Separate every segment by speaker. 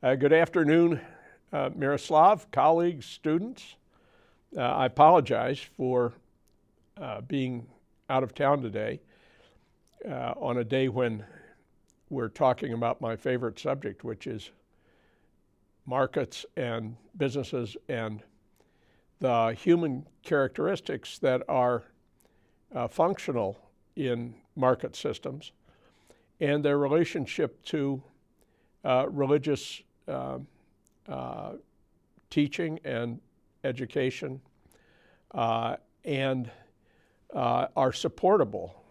Speaker 1: Good afternoon, Miroslav, colleagues, students. I apologize for being out of town today on a day when we're talking about my favorite subject, which is markets and businesses and the human characteristics that are functional in market systems and their relationship to religious teaching and education and are supportable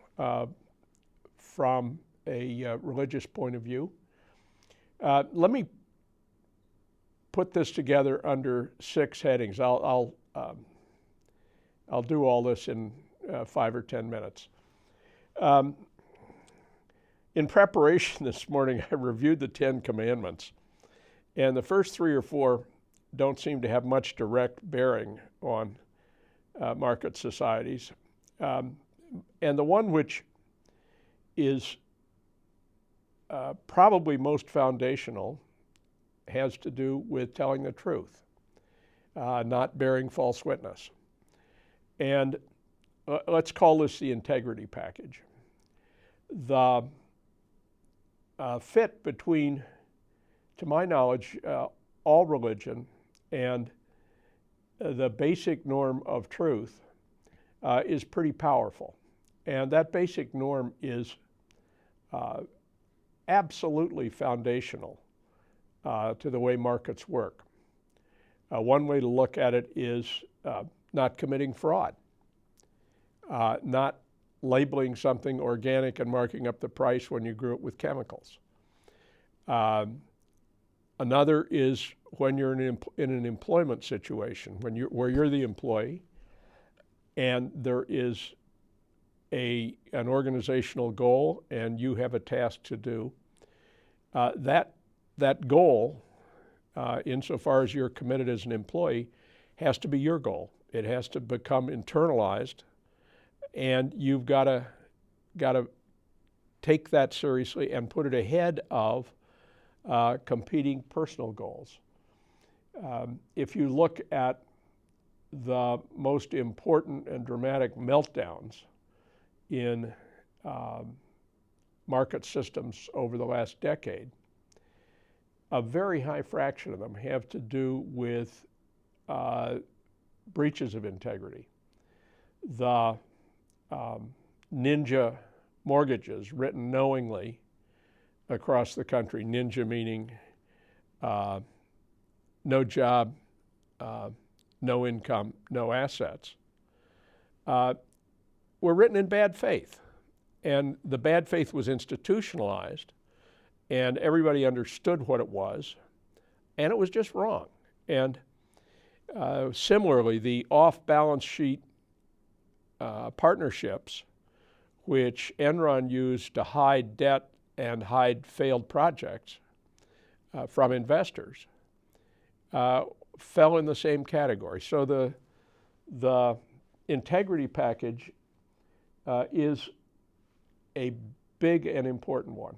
Speaker 1: from a religious point of view. Let me put this together under 6 headings. I'll do all this in 5 or 10 minutes. In preparation this morning, I reviewed the 10 commandments, and the first 3 or 4 don't seem to have much direct bearing on market societies. And the one which is probably most foundational has to do with telling the truth, not bearing false witness. And let's call this the integrity package. The fit between, to my knowledge, all religion and the basic norm of truth is pretty powerful. And that basic norm is absolutely foundational to the way markets work. One way to look at it is not committing fraud, not labeling something organic and marking up the price when you grew it with chemicals. Another is when you're in an employment situation, where you're the employee and there is an organizational goal and you have a task to do. That goal, insofar as you're committed as an employee, has to be your goal. It has to become internalized. And you've got to take that seriously and put it ahead of competing personal goals. If you look at the most important and dramatic meltdowns in market systems over the last decade, a very high fraction of them have to do with breaches of integrity. The ninja mortgages written knowingly across the country, ninja meaning no job, no income, no assets, were written in bad faith. And the bad faith was institutionalized, and everybody understood what it was, and it was just wrong. And similarly, the off-balance sheet partnerships, which Enron used to hide debt and hide failed projects from investors, fell in the same category. So the integrity package is a big and important one.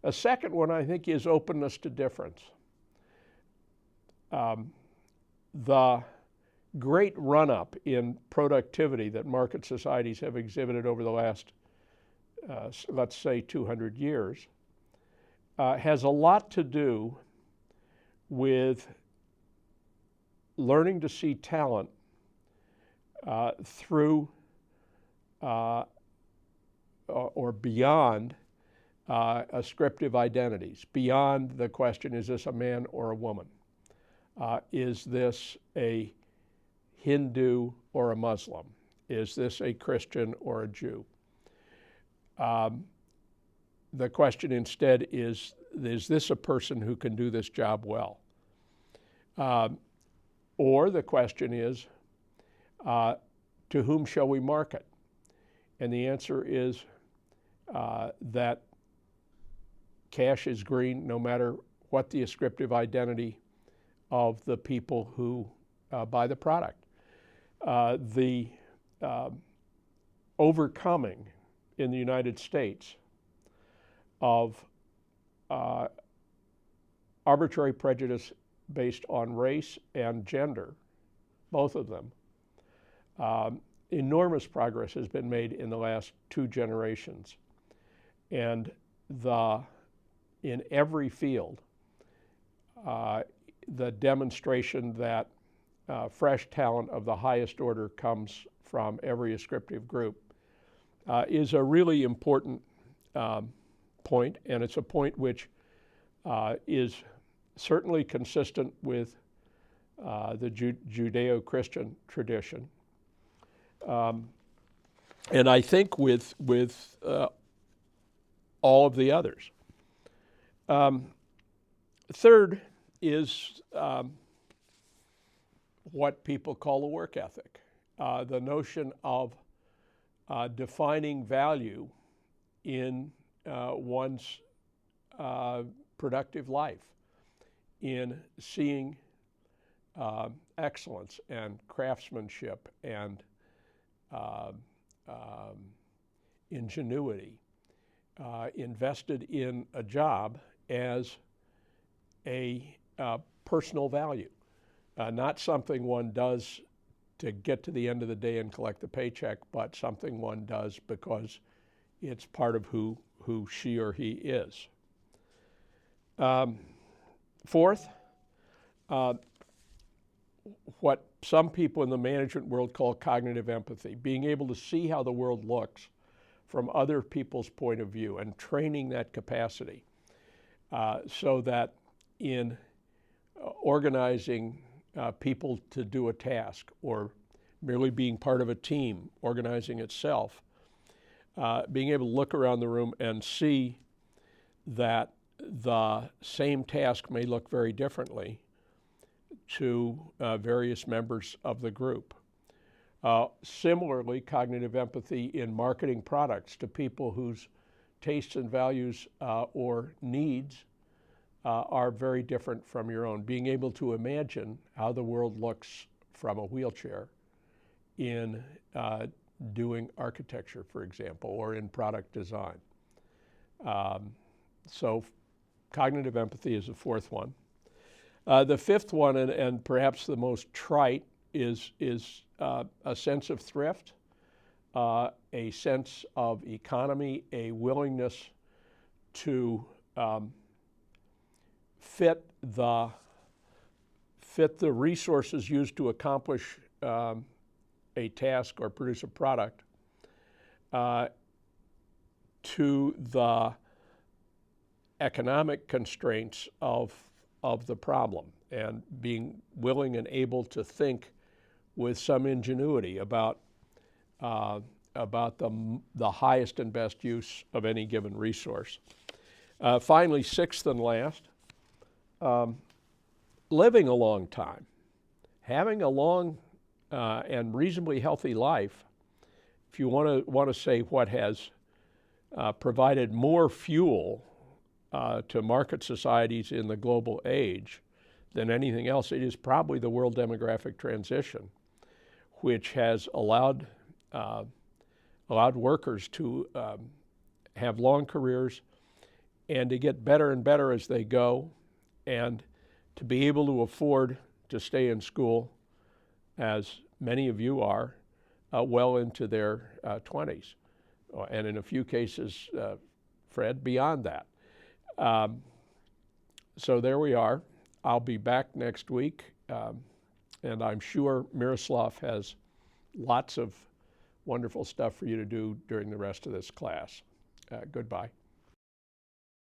Speaker 1: A second one, I think, is openness to difference. The great run-up in productivity that market societies have exhibited over the last, let's say, 200 years, has a lot to do with learning to see talent through or beyond ascriptive identities, beyond the question, is this a man or a woman? Is this a Hindu or a Muslim? Is this a Christian or a Jew? The question instead is this a person who can do this job well? Or the question is, to whom shall we market? And the answer is that cash is green no matter what the ascriptive identity of the people who buy the product. The overcoming in the United States of arbitrary prejudice based on race and gender, both of them. Enormous progress has been made in the last 2 generations. And in every field, the demonstration that fresh talent of the highest order comes from every ascriptive group is a really important point, and it's a point which is certainly consistent with the Judeo-Christian tradition. And I think with all of the others. Third is what people call a work ethic, the notion of defining value in one's productive life, in seeing excellence and craftsmanship and ingenuity invested in a job as a personal value, not something one does to get to the end of the day and collect the paycheck, but something one does because it's part of who she or he is. Fourth, what some people in the management world call cognitive empathy, being able to see how the world looks from other people's point of view and training that capacity so that in organizing people to do a task or merely being part of a team, organizing itself, being able to look around the room and see that the same task may look very differently to various members of the group. Similarly, cognitive empathy in marketing products to people whose tastes and values or needs are very different from your own. Being able to imagine how the world looks from a wheelchair in doing architecture, for example, or in product design. So cognitive empathy is the fourth one. The fifth one, and perhaps the most trite, is a sense of thrift, a sense of economy, a willingness to fit the resources used to accomplish a task or produce a product to the economic constraints of the problem, and being willing and able to think with some ingenuity about the highest and best use of any given resource. Finally, sixth and last, living a long time, having a long and reasonably healthy life. If you want to say what has provided more fuel to market societies in the global age than anything else, it is probably the world demographic transition, which has allowed workers to have long careers and to get better and better as they go, and to be able to afford to stay in school, as many of you are, well into their 20s, and in a few cases, Fred, beyond that. So there we are. I'll be back next week, and I'm sure Miroslav has lots of wonderful stuff for you to do during the rest of this class. Goodbye.